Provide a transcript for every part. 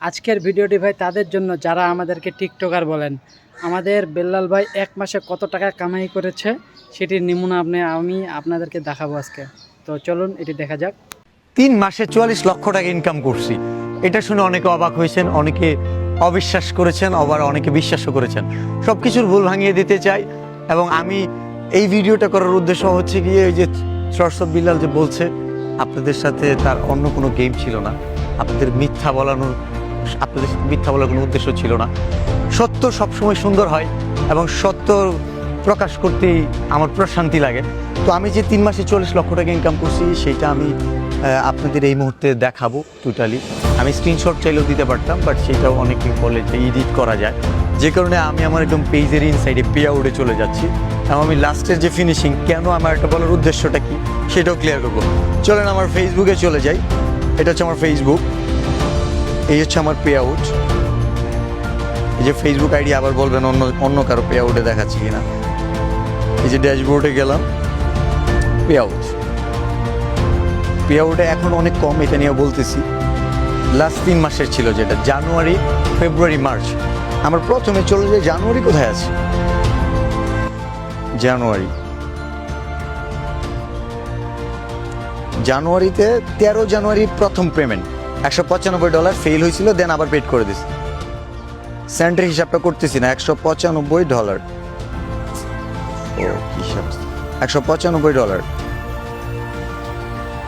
আজকের ভিডিওটি ভাই তাদের জন্য যারা আমাদেরকে টিকটকার বলেন। আমাদের বেল্লাল ভাই 1 মাসে কত টাকা কামাই করেছে সেটির নমুনা আমি আপনাদেরকে দেখাবো আজকে। তো চলুন এটি দেখা যাক। 3 মাসে 44 লক্ষ টাকা ইনকাম করছি। এটা শুনে অনেকে অবাক হয়েছেন, অনেকে অবিশ্বাস করেছেন, আবার অনেকে বিশ্বাসও করেছেন। সব কিছুর ভুল ভাঙিয়ে দিতে চাই। এবং আমি এই ভিডিওটা করার উদ্দেশ্য হচ্ছে গিয়ে ওই যে সরসব বিল্লাল যে বলছে আপনাদের সাথে তার অন্য কোনো গেম ছিল না, আপনাদের মিথ্যা বলার কোনো উদ্দেশ্য ছিল না। সত্য সবসময় সুন্দর হয় এবং সত্য প্রকাশ করতেই আমার প্রশান্তি লাগে। তো আমি যে 3 মাসে 40 লক্ষ টাকা ইনকাম করছি সেটা আমি আপনাদের এই মুহূর্তে দেখাবো টোটালি। আমি স্ক্রিনশট চাইলেও দিতে পারতাম, বাট সেটাও অনেকে বলে যে এডিট করা যায়, যে কারণে আমি আমার একদম পেজের ইনসাইডে পে আউটে চলে যাচ্ছি এবং আমি লাস্টের যে ফিনিশিং, কেন আমার একটা বলার উদ্দেশ্যটা কি সেটাও ক্লিয়ার করবো। চলেন আমার ফেসবুকে চলে যাই। এটা হচ্ছে আমার ফেসবুক, এই হচ্ছে আমার পে আউট। এই যে ফেসবুক আইডি, আবার বলবেন অন্য কারো পে আউটে দেখাচ্ছি কিনা। এই যে ড্যাশবোর্ডে গেলাম, পে আউটে এখন অনেক কম, এটা নিয়ে বলতেছি। লাস্ট 3 মাসের ছিল, যেটা জানুয়ারি, ফেব্রুয়ারি, মার্চ। আমার প্রথমে চলে যায় জানুয়ারি, কোথায় আছে জানুয়ারিতে 13 জানুয়ারি প্রথম পেমেন্ট $195 ফেল হয়েছিল, দেন আবার পেড করে দিছি। সেন্টের হিসাবটা করতেছি না, $195। ও কি হিসাব, $195।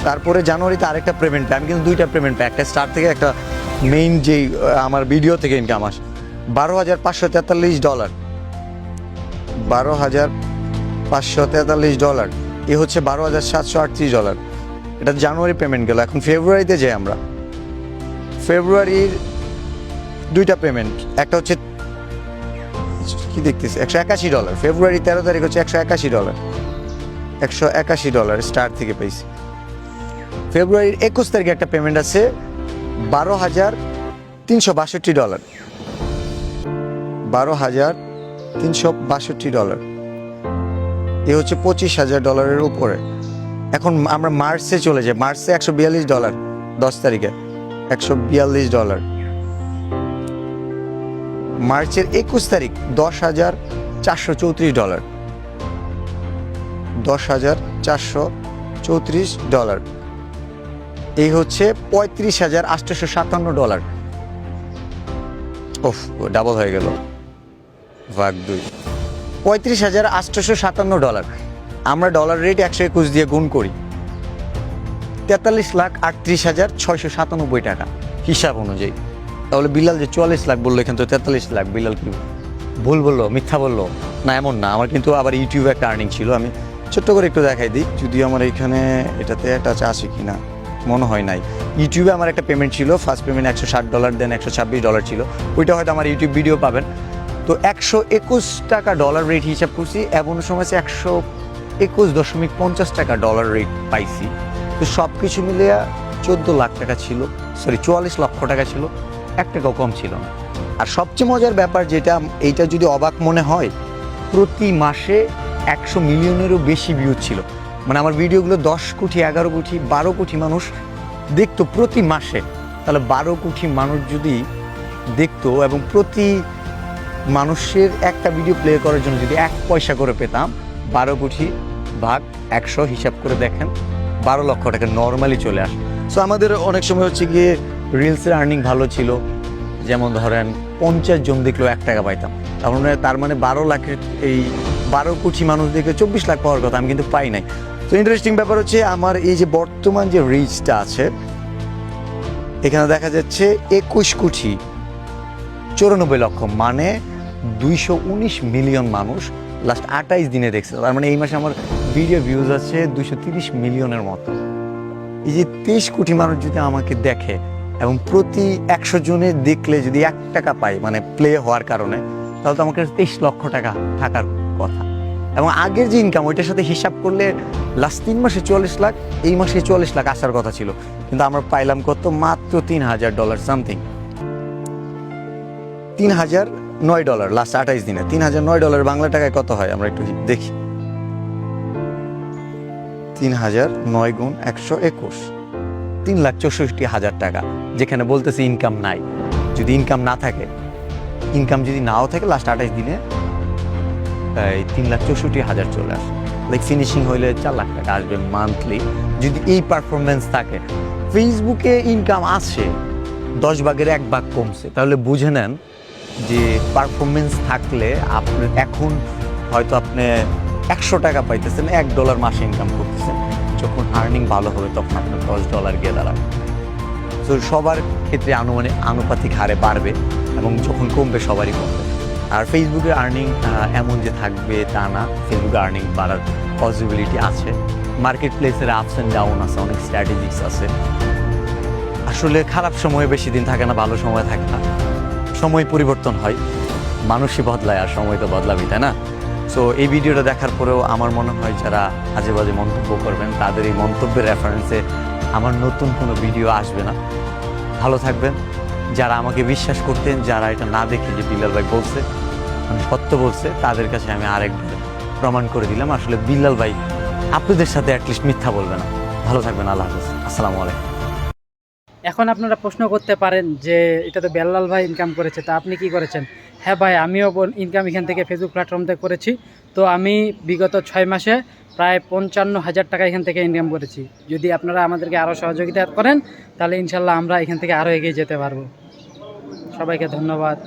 তারপরে জানুয়ারিতে আরেকটা পেমেন্ট পাই, আমি কিন্তু 2টা পেমেন্ট পাই, একটা স্টার থেকে, একটা মেইন যেই আমার ভিডিও থেকে ইনকাম আসে। $12,543, $12,543। এ হচ্ছে $12,738। এটা জানুয়ারি পেমেন্ট গেল। এখন ফেব্রুয়ারিতে যাই আমরা। ফেব্রুয়ারির 2টা পেমেন্ট, একটা হচ্ছে কি দেখতেছি $181। ফেব্রুয়ারি 13 তারিখ হচ্ছে $181, $181 স্টার থেকে পেয়েছি। ফেব্রুয়ারির 21 তারিখে একটা পেমেন্ট আছে $12,362, $12,362। এ হচ্ছে $25,000 উপরে। এখন আমরা মার্চে চলে যাই। মার্চে $142, 10 তারিখে $142। মার্চের 21 তারিখ $10,434, $10,434। এই হচ্ছে $35,857। ওফ, ডাবল হয়ে গেল, ভাগ 2, $35,857। আমরা ডলার রেট 121 দিয়ে গুণ করি, 43,38,697 টাকা হিসাব অনুযায়ী। তাহলে বিল্লাল যে 44 লাখ বললো, এখানে তো 43 লাখ। বিল্লাল কি ভুল বললো, মিথ্যা বললো? না, এমন না। আমার কিন্তু আবার ইউটিউবে একটা আর্নিং ছিল, আমি ছোট্ট করে একটু দেখাই দিই, যদিও আমার এখানে এটাতে টাচ আছে কি না, মনে হয় নাই। ইউটিউবে আমার একটা পেমেন্ট ছিল, ফার্স্ট পেমেন্ট $160, দেন $126 ছিল। ওইটা হয়তো আমার ইউটিউব ভিডিও পাবেন। তো 121 টাকা ডলার রেট হিসাব করছি, এমন সময় 121.50 টাকা ডলার রেট পাইছি। তো সব কিছু মিলিয়ে 14 লাখ টাকা ছিল, 44 লক্ষ টাকা ছিল, 1 টাকাও কম ছিল না। আর সবচেয়ে মজার ব্যাপার যেটা, এইটা যদি অবাক মনে হয়, প্রতি মাসে 100 মিলিয়নেরও বেশি ভিউ ছিল। মানে আমার ভিডিওগুলো 10 কোটি, 11 কোটি, 12 কোটি মানুষ দেখতো প্রতি মাসে। তাহলে 12 কোটি মানুষ যদি দেখতো এবং প্রতি মানুষের একটা ভিডিও প্লে করার জন্য যদি 1 পয়সা করে পেতাম, 12 কোটি ভাগ 100 হিসাব করে দেখেন, 12 লক্ষ টাকা নর্মালি চলে আসে। সো আমাদের অনেক সময় হচ্ছে গিয়ে রিলসের আর্নিং ভালো ছিল, যেমন ধরেন 50 জন দেখলেও 1 টাকা পাইতাম। তার মানে 12 লাখের, এই 12 কোটি মানুষ দেখে 24 লাখ পাওয়ার কথা, আমি কিন্তু পাই নাই। তো ইন্টারেস্টিং ব্যাপার হচ্ছে আমার এই যে বর্তমান যে রিচটা আছে, এখানে দেখা যাচ্ছে 21,94,00,000, মানে 219 মিলিয়ন মানুষ লাস্ট 28 দিনে দেখছে। তার মানে এই মাসে আমার ভিডিও ভিউজ আছে 230 মিলিয়নের মতো। এই যে 23 কোটি মানুষ যদি আমাকে দেখে এবং প্রতি 100 জনে দেখলে যদি 1 টাকা পায়, মানে প্লে হওয়ার কারণে, তাহলে তো আমাকে 23 লক্ষ টাকা থাকার কথা। এবং আগের যে ইনকাম, ওইটার সাথে হিসাব করলে লাস্ট 3 মাসে 44 লাখ, এই মাসে 44 লাখ আসার কথা ছিল, কিন্তু আমরা পাইলাম কত, মাত্র $3,000 সামথিং, $3,009 লাস্ট 28 দিনে। $3,009 বাংলা টাকায় কত হয় আমরা একটু দেখি। 3,009 × 121, 3,64,000 টাকা, যেখানে বলতেছি ইনকাম নাই। যদি ইনকাম না থাকে, ইনকাম যদি নাও থাকে, লাস্ট 28 দিনে 3,64,000 চলে আসে। লাইক ফিনিশিং হইলে 4 লাখ টাকা আসবে মান্থলি, যদি এই পারফরমেন্স থাকে। ফেসবুকে ইনকাম আসে 10 ভাগের 1 ভাগ কমছে, তাহলে বুঝে নেন যে পারফরমেন্স থাকলে আপনি এখন হয়তো আপনি 100 টাকা পাইতেছেন, $1 মাসে ইনকাম করতেছেন। যখন আর্নিং ভালো হবে তখন আপনার $10 গিয়ে দাঁড়াবে। তো সবার ক্ষেত্রে আনুপাতিক হারে বাড়বে এবং যখন কমবে সবারই কমবে। আর ফেসবুকের আর্নিং এমন যে থাকবে তা না, ফেসবুকে আর্নিং বাড়ার পসিবিলিটি আছে। মার্কেট প্লেসের আপস অ্যান্ড ডাউন আছে, অনেক স্ট্র্যাটেজিক্স আছে। আসলে খারাপ সময়ে বেশি দিন থাকে না, ভালো সময় থাকে না, সময় পরিবর্তন হয়, মানুষই বদলায় আর সময় তো বদলাবি, তাই না? সো এই ভিডিওটা দেখার পরেও আমার মনে হয় যারা আজে বাজে মন্তব্য করবেন তাদের এই মন্তব্যের রেফারেন্সে আমার নতুন কোনো ভিডিও আসবে না। ভালো থাকবেন। যারা আমাকে বিশ্বাস করতেন, যারা এটা না দেখে যে বিল্লাল ভাই বলছে মানে সত্য বলছে, তাদের কাছে আমি আরেকবার প্রমাণ করে দিলাম আসলে বিল্লাল ভাই আপনাদের সাথে অ্যাটলিস্ট মিথ্যা বলবে না। ভালো থাকবেন। আল্লাহ হাফেজ। আসসালামু আলাইকুম। এখন আপনারা প্রশ্ন করতে পারেন যে এটা তো বেল্লাল ভাই ইনকাম করেছে, তা আপনি কি করেছেন? হ্যাঁ ভাই, আমিও ইনকাম এখান থেকে ফেসবুক প্ল্যাটফর্ম থেকে করেছি। তো আমি বিগত 6 মাসে প্রায় 55,000 টাকা এখান থেকে ইনকাম করেছি। যদি আপনারা আমাদেরকে আরও সহযোগিতা করেন তাহলে ইনশাল্লাহ আমরা এখান থেকে আরও এগিয়ে যেতে পারবো। সবাইকে ধন্যবাদ।